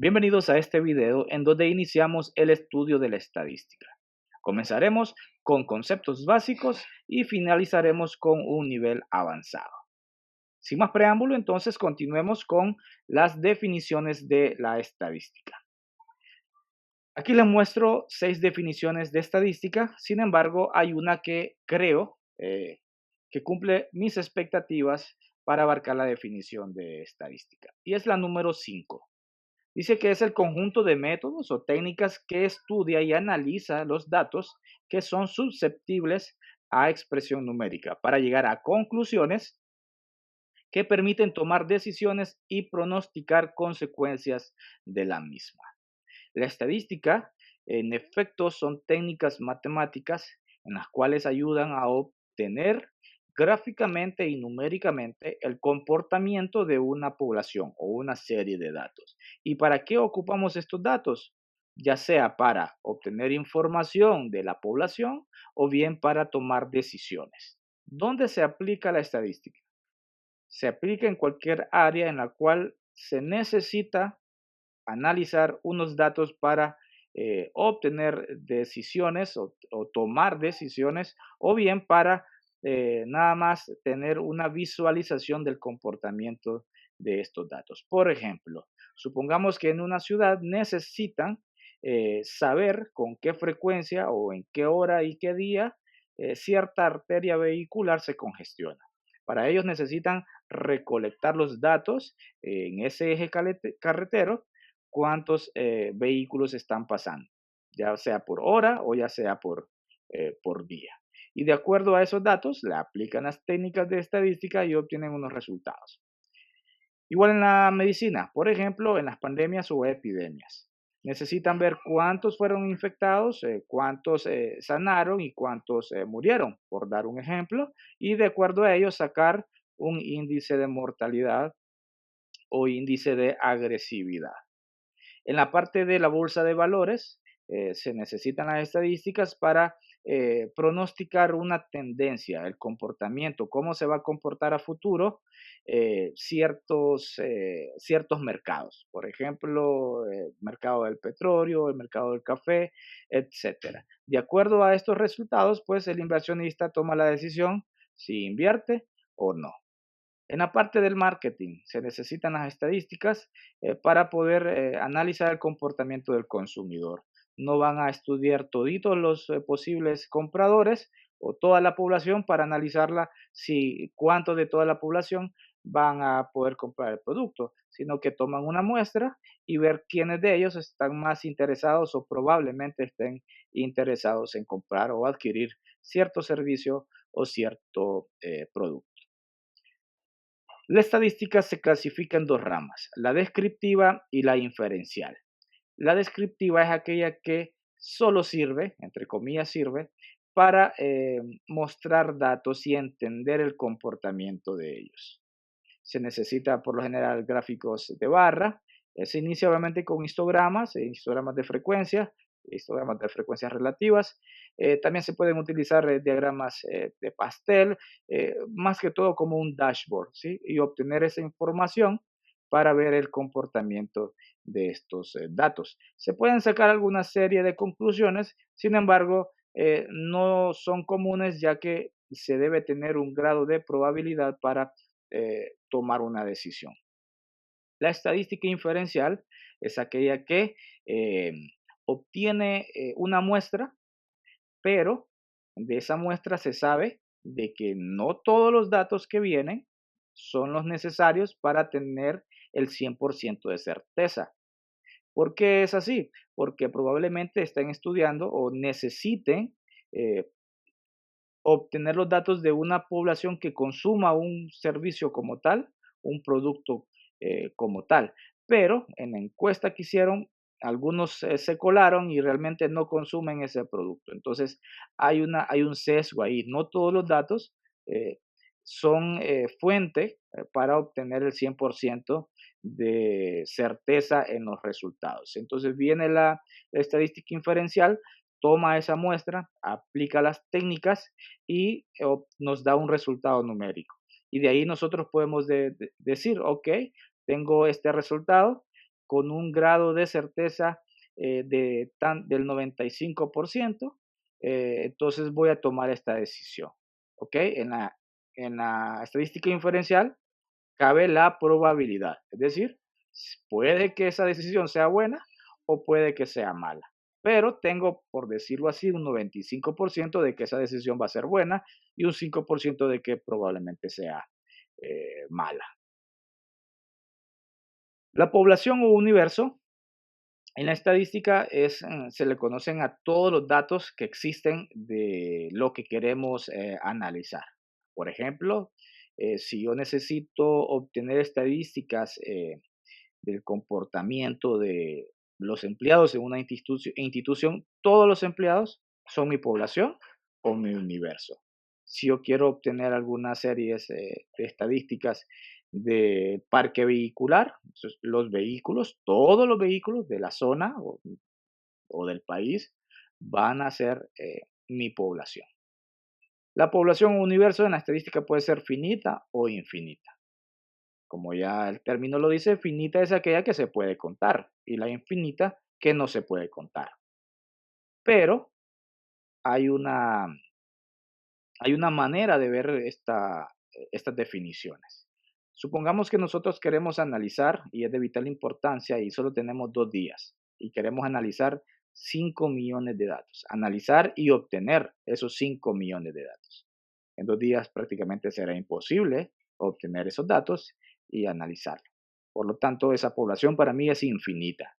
Bienvenidos a este video en donde iniciamos el estudio de la estadística. Comenzaremos con conceptos básicos y finalizaremos con un nivel avanzado. Sin más preámbulo, entonces continuemos con las definiciones de la estadística. Aquí les muestro 6 definiciones de estadística, sin embargo, hay una que creo que cumple mis expectativas para abarcar la definición de estadística, y es la número 5. Dice que es el conjunto de métodos o técnicas que estudia y analiza los datos que son susceptibles a expresión numérica para llegar a conclusiones que permiten tomar decisiones y pronosticar consecuencias de la misma. La estadística, en efecto, son técnicas matemáticas en las cuales ayudan a obtener gráficamente y numéricamente el comportamiento de una población o una serie de datos. ¿Y para qué ocupamos estos datos? Ya sea para obtener información de la población o bien para tomar decisiones. ¿Dónde se aplica la estadística? Se aplica en cualquier área en la cual se necesita analizar unos datos para obtener decisiones o tomar decisiones, o bien para nada más tener una visualización del comportamiento de estos datos. Por ejemplo, supongamos que en una ciudad necesitan saber con qué frecuencia o en qué hora y qué día cierta arteria vehicular se congestiona. Para ellos necesitan recolectar los datos en ese eje carretero, cuántos vehículos están pasando, ya sea por hora o ya sea por día. Y de acuerdo a esos datos, le aplican las técnicas de estadística y obtienen unos resultados. Igual en la medicina, por ejemplo, en las pandemias o epidemias. Necesitan ver cuántos fueron infectados, cuántos sanaron y cuántos murieron, por dar un ejemplo, y de acuerdo a ello sacar un índice de mortalidad o índice de agresividad. En la parte de la bolsa de valores, se necesitan las estadísticas para pronosticar una tendencia, el comportamiento, cómo se va a comportar a futuro ciertos mercados. Por ejemplo, el mercado del petróleo, el mercado del café, etcétera. De acuerdo a estos resultados, pues el inversionista toma la decisión si invierte o no. En la parte del marketing se necesitan las estadísticas para poder analizar el comportamiento del consumidor. No van a estudiar toditos los posibles compradores o toda la población para analizarla si cuánto de toda la población van a poder comprar el producto, sino que toman una muestra y ver quiénes de ellos están más interesados o probablemente estén interesados en comprar o adquirir cierto servicio o cierto producto. La estadística se clasifica en dos ramas, la descriptiva y la inferencial. La descriptiva es aquella que solo sirve, entre comillas sirve, para mostrar datos y entender el comportamiento de ellos. Se necesita por lo general gráficos de barra. Se inicia obviamente con histogramas, histogramas de frecuencia, histogramas de frecuencias relativas. También se pueden utilizar diagramas de pastel, más que todo como un dashboard, ¿sí? Y obtener esa información para ver el comportamiento de estos datos. Se pueden sacar alguna serie de conclusiones, sin embargo, no son comunes ya que se debe tener un grado de probabilidad para tomar una decisión. La estadística inferencial es aquella que eh, obtiene una muestra, pero de esa muestra se sabe de que no todos los datos que vienen son los necesarios para tener el 100% de certeza. ¿Por qué es así? Porque probablemente estén estudiando o necesiten eh, obtener los datos de una población que consuma un servicio como tal, un producto como tal. Pero en la encuesta que hicieron, algunos se colaron y realmente no consumen ese producto. Entonces, hay un sesgo ahí. No todos los datos eh, son fuente para obtener el 100% de certeza en los resultados. Entonces, viene la estadística inferencial, toma esa muestra, aplica las técnicas y nos da un resultado numérico. Y de ahí nosotros podemos decir, ok, tengo este resultado, con un grado de certeza del 95%, entonces voy a tomar esta decisión. ¿Ok? En la estadística inferencial cabe la probabilidad, es decir, puede que esa decisión sea buena o puede que sea mala, pero tengo, por decirlo así, un 95% de que esa decisión va a ser buena y un 5% de que probablemente sea mala. La población o universo en la estadística se le conocen a todos los datos que existen de lo que queremos analizar. Por ejemplo, si yo necesito obtener estadísticas del comportamiento de los empleados en una institución, todos los empleados son mi población o mi universo. Si yo quiero obtener algunas series de estadísticas de parque vehicular, entonces, los vehículos, todos los vehículos de la zona o del país van a ser mi población. La población o universo en la estadística puede ser finita o infinita. Como ya el término lo dice, finita es aquella que se puede contar y la infinita que no se puede contar. Pero hay una, hay una manera de ver estas definiciones. Supongamos que nosotros queremos analizar, y es de vital importancia, y solo tenemos 2 días, y queremos analizar 5 millones de datos. Analizar y obtener esos 5 millones de datos. En 2 días prácticamente será imposible obtener esos datos y analizarlo. Por lo tanto, esa población para mí es infinita.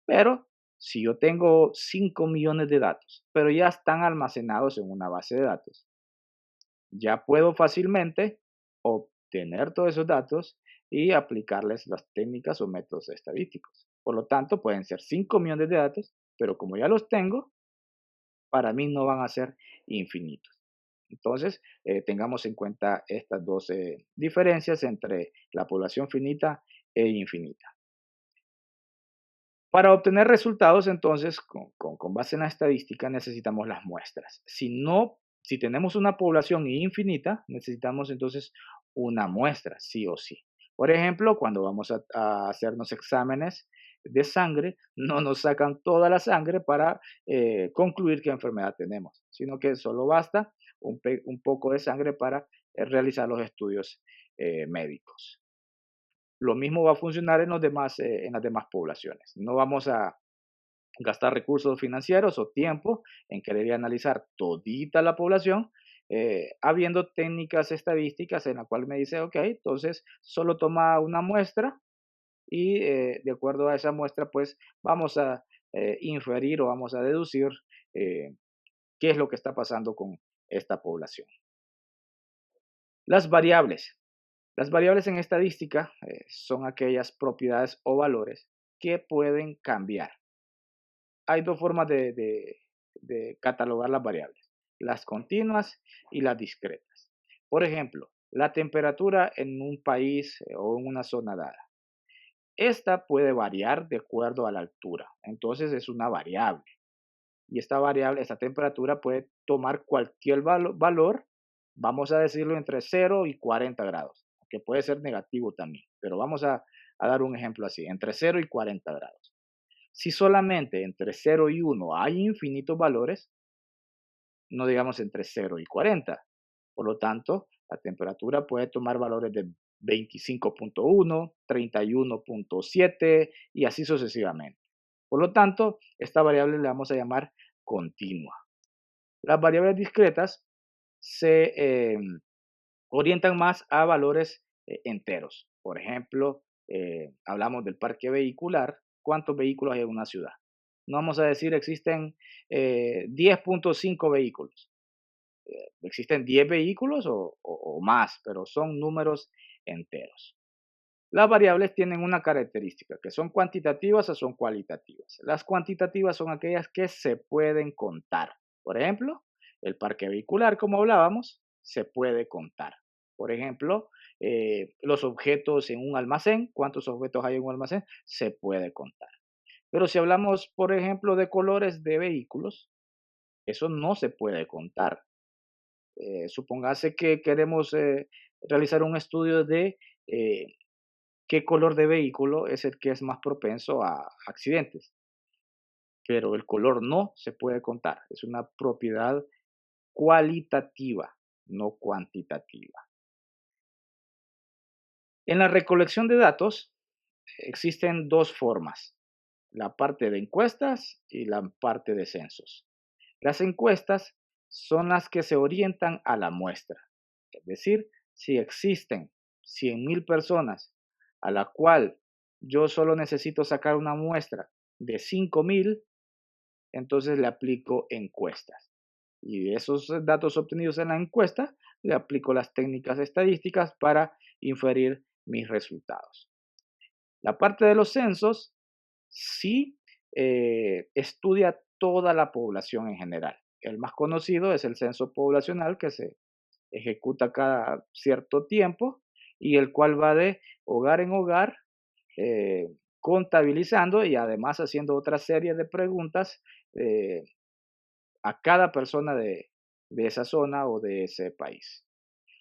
Pero si yo tengo 5 millones de datos, pero ya están almacenados en una base de datos, ya puedo fácilmente obtener todos esos datos y aplicarles las técnicas o métodos estadísticos. Por lo tanto, pueden ser 5 millones de datos, pero como ya los tengo, para mí no van a ser infinitos. Entonces, tengamos en cuenta estas dos diferencias entre la población finita e infinita. Para obtener resultados, entonces, con base en la estadística, necesitamos las muestras. Si tenemos una población infinita, necesitamos entonces una muestra, sí o sí. Por ejemplo, cuando vamos a hacernos exámenes de sangre, no nos sacan toda la sangre para concluir qué enfermedad tenemos, sino que solo basta un poco de sangre para realizar los estudios médicos. Lo mismo va a funcionar en las demás poblaciones. No vamos a gastar recursos financieros o tiempo en querer analizar todita la población, habiendo técnicas estadísticas en la cual me dice, ok, entonces solo toma una muestra y de acuerdo a esa muestra, pues vamos a inferir o vamos a deducir eh, qué es lo que está pasando con esta población. Las variables. Las variables en estadística son aquellas propiedades o valores que pueden cambiar. Hay dos formas de catalogar las variables, las continuas y las discretas. Por ejemplo, la temperatura en un país o en una zona dada. Esta puede variar de acuerdo a la altura, entonces es una variable. Y esta variable, esta temperatura puede tomar cualquier valor, vamos a decirlo entre 0 y 40 grados, que puede ser negativo también, pero vamos a dar un ejemplo así, entre 0 y 40 grados. Si solamente entre 0 y 1 hay infinitos valores, no digamos entre 0 y 40. Por lo tanto, la temperatura puede tomar valores de 25.1, 31.7 y así sucesivamente. Por lo tanto, esta variable le vamos a llamar continua. Las variables discretas se orientan más a valores enteros. Por ejemplo, hablamos del parque vehicular. ¿Cuántos vehículos hay en una ciudad? No vamos a decir existen 10.5 vehículos. Existen 10 vehículos o más, pero son números enteros. Las variables tienen una característica, que son cuantitativas o son cualitativas. Las cuantitativas son aquellas que se pueden contar. Por ejemplo, el parque vehicular, como hablábamos, se puede contar. Por ejemplo, los objetos en un almacén, ¿cuántos objetos hay en un almacén? Se puede contar. Pero si hablamos, por ejemplo, de colores de vehículos, eso no se puede contar. Supóngase que queremos realizar un estudio de qué color de vehículo es el que es más propenso a accidentes. Pero el color no se puede contar, es una propiedad cualitativa, no cuantitativa. En la recolección de datos existen dos formas, la parte de encuestas y la parte de censos. Las encuestas son las que se orientan a la muestra, es decir, si existen 100.000 personas a la cual yo solo necesito sacar una muestra de 5.000, entonces le aplico encuestas. Y de esos datos obtenidos en la encuesta, le aplico las técnicas estadísticas para inferir mis resultados. La parte de los censos sí estudia toda la población en general. El más conocido es el censo poblacional que se ejecuta cada cierto tiempo y el cual va de hogar en hogar eh, contabilizando y además haciendo otra serie de preguntas eh, a cada persona de esa zona o de ese país.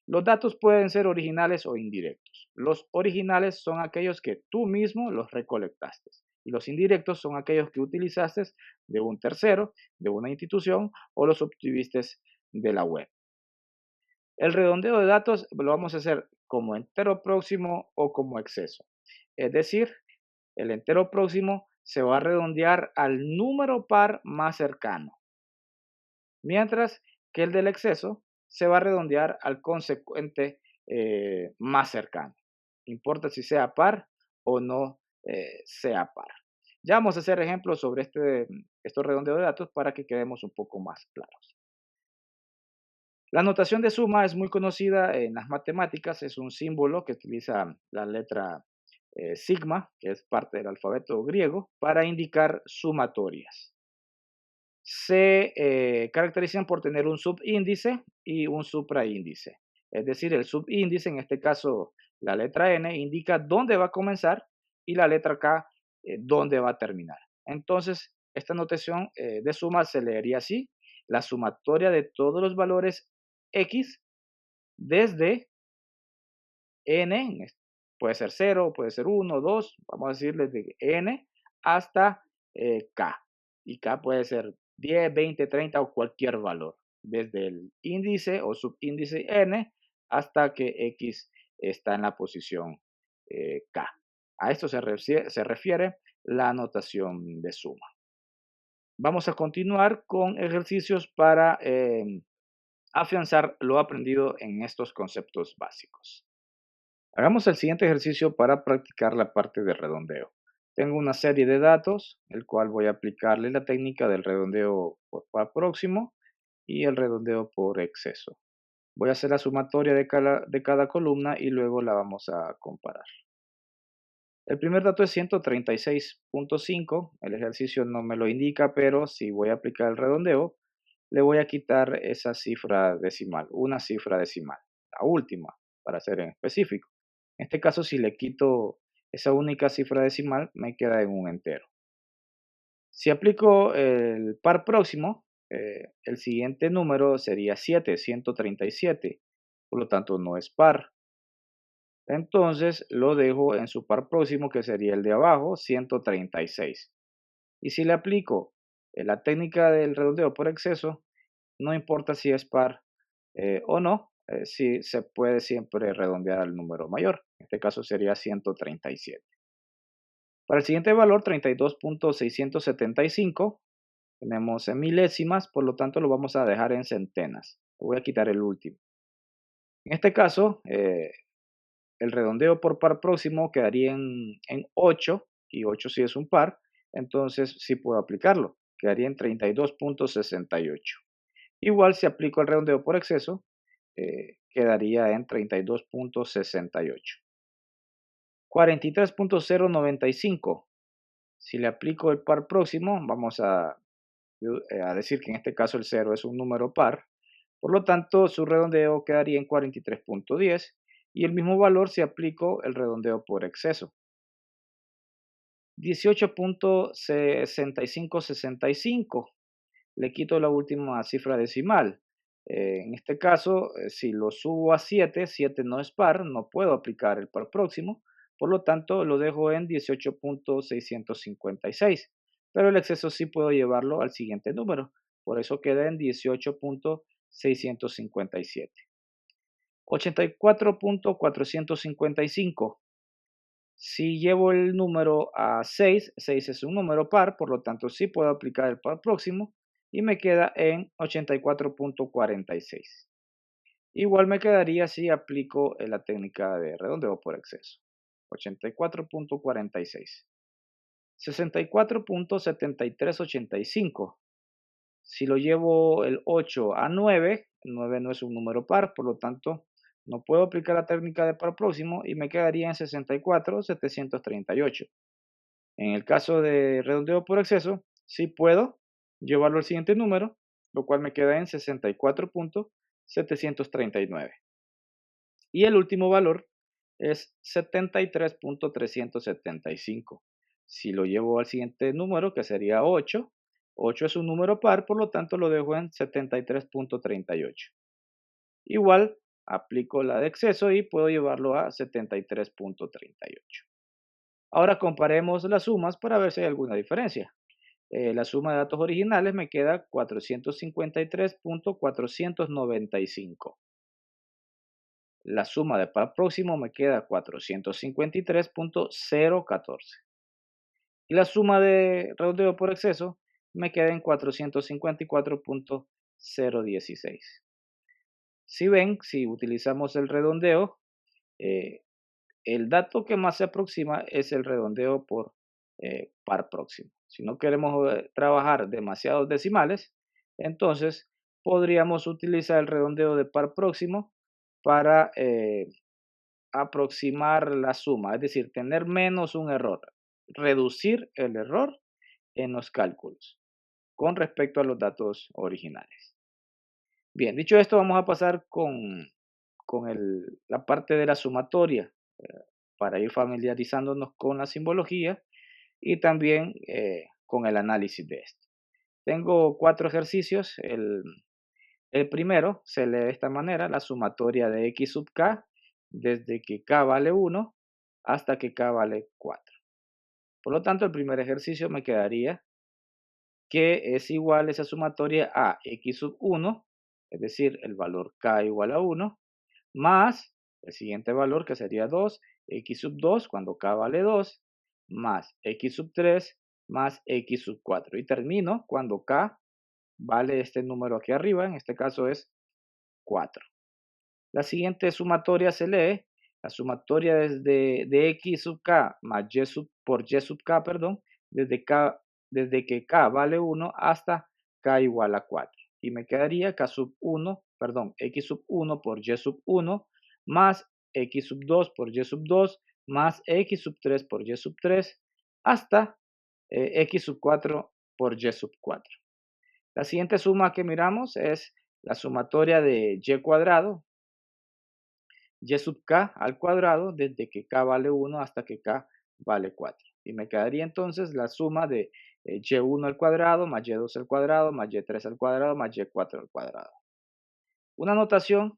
Los datos pueden ser originales o indirectos. Los originales son aquellos que tú mismo los recolectaste y los indirectos son aquellos que utilizaste de un tercero, de una institución o los obtuviste de la web. El redondeo de datos lo vamos a hacer como entero próximo o como exceso. Es decir, el entero próximo se va a redondear al número par más cercano, mientras que el del exceso se va a redondear al consecuente más cercano. Importa si sea par o no sea par. Ya vamos a hacer ejemplos sobre estos redondeos de datos para que quedemos un poco más claros. La notación de suma es muy conocida en las matemáticas, es un símbolo que utiliza la letra sigma, que es parte del alfabeto griego, para indicar sumatorias. Se caracterizan por tener un subíndice y un supraíndice. Es decir, el subíndice, en este caso la letra n, indica dónde va a comenzar y la letra k dónde va a terminar. Entonces, esta notación de suma se leería así: la sumatoria de todos los valores x desde n, puede ser 0, puede ser 1, 2, vamos a decir desde n hasta k. Y k puede ser 10, 20, 30 o cualquier valor, desde el índice o subíndice n hasta que x está en la posición k. A esto se refiere la notación de suma. Vamos a continuar con ejercicios para afianzar lo aprendido en estos conceptos básicos. Hagamos el siguiente ejercicio para practicar la parte de redondeo. Tengo una serie de datos, el cual voy a aplicarle la técnica del redondeo por par próximo y el redondeo por exceso. Voy a hacer la sumatoria de cada columna y luego la vamos a comparar. El primer dato es 136.5, el ejercicio no me lo indica, pero si voy a aplicar el redondeo, le voy a quitar esa cifra decimal, una cifra decimal, la última, para ser en específico. En este caso, si le quito esa única cifra decimal, me queda en un entero. Si aplico el par próximo, el siguiente número sería 7, 137, por lo tanto no es par. Entonces lo dejo en su par próximo, que sería el de abajo, 136. Y si le aplico la técnica del redondeo por exceso, no importa si es par o no, si se puede siempre redondear al número mayor. En este caso sería 137. Para el siguiente valor, 32.675, tenemos en milésimas, por lo tanto lo vamos a dejar en centenas. Voy a quitar el último. En este caso, el redondeo por par próximo quedaría en 8, y 8 si es un par, entonces sí puedo aplicarlo, quedaría en 32.68. Igual si aplico el redondeo por exceso, quedaría en 32.68. 43.095. Si le aplico el par próximo, vamos a decir que en este caso el 0 es un número par, por lo tanto su redondeo quedaría en 43.10 y el mismo valor si aplico el redondeo por exceso. 18.6565, le quito la última cifra decimal. En este caso, si lo subo a 7, 7 no es par, no puedo aplicar el par próximo, Por lo tanto, lo dejo en 18.656. Pero el exceso sí puedo llevarlo al siguiente número. Por eso queda en 18.657. 84.455. Si llevo el número a 6, 6 es un número par, por lo tanto sí puedo aplicar el par próximo y me queda en 84.46. Igual me quedaría si aplico la técnica de redondeo por exceso. 84.46. 64.7385. Si lo llevo el 8 a 9, 9 no es un número par, por lo tanto no puedo aplicar la técnica de par próximo y me quedaría en 64.738. En el caso de redondeo por exceso, sí puedo llevarlo al siguiente número, lo cual me queda en 64.739. Y el último valor es 73.375. Si lo llevo al siguiente número, que sería 8, 8 es un número par, por lo tanto lo dejo en 73.38. Igual, aplico la de exceso y puedo llevarlo a 73.38. Ahora comparemos las sumas para ver si hay alguna diferencia. La suma de datos originales me queda 453.495. La suma de par próximo me queda 453.014. Y la suma de redondeo por exceso me queda en 454.016. Si ven, si utilizamos el redondeo, eh, el dato que más se aproxima es el redondeo por par próximo. Si no queremos trabajar demasiados decimales, entonces podríamos utilizar el redondeo de par próximo para aproximar la suma, es decir, tener menos un error, reducir el error en los cálculos con respecto a los datos originales. Bien, dicho esto, vamos a pasar con la parte de la sumatoria para ir familiarizándonos con la simbología y también con el análisis de esto. Tengo 4 ejercicios. El primero se lee de esta manera: la sumatoria de x sub k desde que k vale 1 hasta que k vale 4. Por lo tanto, el primer ejercicio me quedaría que es igual esa sumatoria a x sub 1, es decir, el valor k igual a 1, más el siguiente valor que sería 2, x sub 2 cuando k vale 2, más x sub 3 más x sub 4. Y termino cuando k vale este número aquí arriba, en este caso es 4. La siguiente sumatoria se lee, la sumatoria de x sub k más y sub, por y sub k, perdón, desde que k vale 1 hasta k igual a 4. Y me quedaría k sub 1, perdón, x sub 1 por y sub 1 más x sub 2 por y sub 2 más x sub 3 por y sub 3 hasta x sub 4 por y sub 4. La siguiente suma que miramos es la sumatoria de y cuadrado, y sub k al cuadrado desde que k vale 1 hasta que k vale 4. Y me quedaría entonces la suma de y1 al cuadrado más y2 al cuadrado más y3 al cuadrado más y4 al cuadrado. Una notación,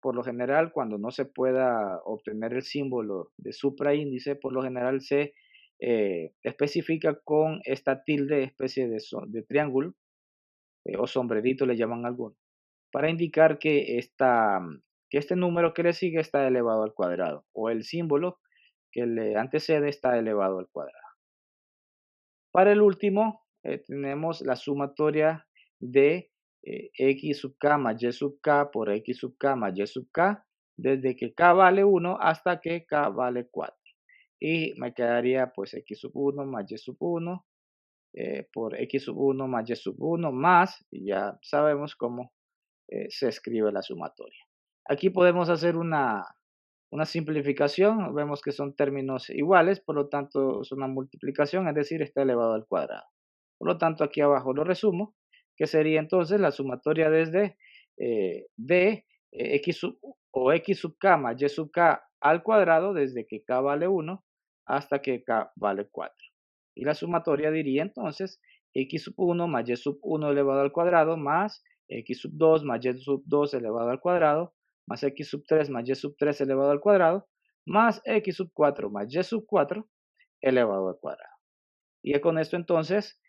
por lo general, cuando no se pueda obtener el símbolo de supraíndice, por lo general se especifica con esta tilde, especie de triángulo o sombrerito le llaman algunos, para indicar que este número que le sigue está elevado al cuadrado o el símbolo que le antecede está elevado al cuadrado. Para el último, tenemos la sumatoria de x sub k más y sub k por x sub k más y sub k, desde que k vale 1 hasta que k vale 4. Y me quedaría pues x sub 1 más y sub 1 por x sub 1 más y sub 1 más, y ya sabemos cómo se escribe la sumatoria. Aquí podemos hacer una simplificación, vemos que son términos iguales, por lo tanto es una multiplicación, es decir, está elevado al cuadrado. Por lo tanto, aquí abajo lo resumo, que sería entonces la sumatoria desde de x sub, o x sub k más y sub k al cuadrado desde que k vale 1 hasta que k vale 4. Y la sumatoria diría entonces x sub 1 más y sub 1 elevado al cuadrado más x sub 2 más y sub 2 elevado al cuadrado más x sub 3 más y sub 3 elevado al cuadrado, más x sub 4 más y sub 4 elevado al cuadrado. Y con esto entonces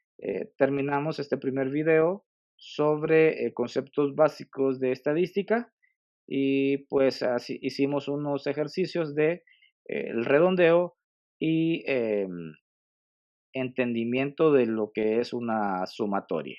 terminamos este primer video sobre conceptos básicos de estadística y pues así hicimos unos ejercicios de el redondeo y entendimiento de lo que es una sumatoria.